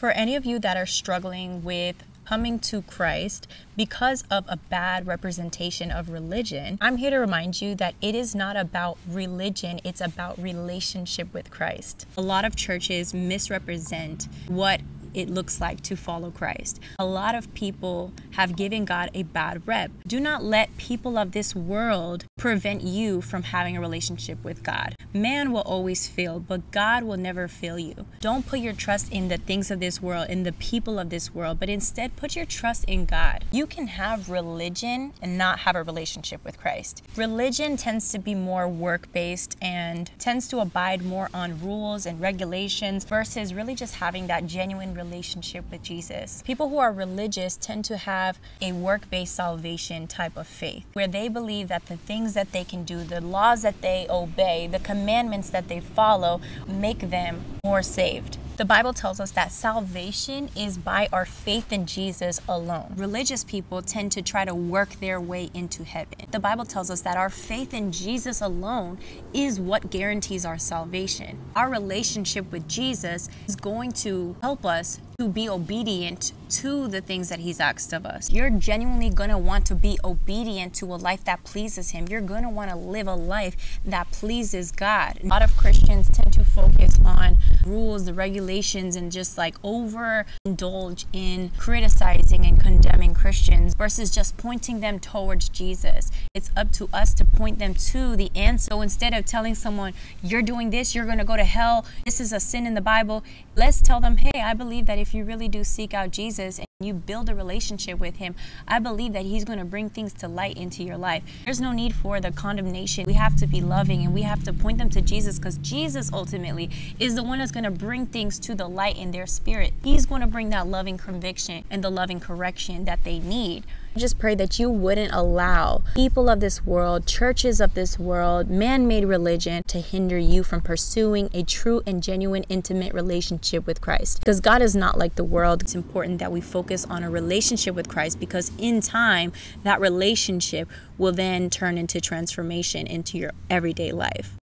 For any of you that are struggling with coming to Christ because of a bad representation of religion, I'm here to remind you that it is not about religion, it's about relationship with Christ. A lot of churches misrepresent what it looks like to follow Christ. A lot of people have given God a bad rep. Do not let people of this world prevent you from having a relationship with God. Man will always fail, but God will never fail you. Don't put your trust in the things of this world, in the people of this world, but instead put your trust in God. You can have religion and not have a relationship with Christ. Religion tends to be more work-based and tends to abide more on rules and regulations versus really just having that genuine relationship with Jesus. People who are religious tend to have a work-based salvation type of faith, where they believe that the things that they can do, the laws that they obey, the commandments that they follow, make them more saved. The Bible tells us that salvation is by our faith in Jesus alone. Religious people tend to try to work their way into heaven. The Bible tells us that our faith in Jesus alone is what guarantees our salvation. Our relationship with Jesus is going to help us to be obedient to the things that He's asked of us. You're genuinely going to want to be obedient to a life that pleases Him. You're going to want to live a life that pleases God. A lot of Christians tend to focus on rules, the regulations, and just like overindulge in criticizing and condemning Christians versus just pointing them towards Jesus. It's up to us to point them to the answer. So instead of telling someone, you're doing this, you're going to go to hell, this is a sin in the Bible, let's tell them, hey, I believe that if you really do seek out Jesus and you build a relationship with Him, I believe that He's going to bring things to light into your life. There's no need for the condemnation. We have to be loving and we have to point them to Jesus, because Jesus ultimately is the one that's going to bring things to the light in their spirit. He's going to bring that loving conviction and the loving correction that they need. I just pray that you wouldn't allow people of this world, churches of this world, man-made religion to hinder you from pursuing a true and genuine intimate relationship with Christ. Because God is not like the world. It's important that we focus on a relationship with Christ, because in time, that relationship will then turn into transformation into your everyday life.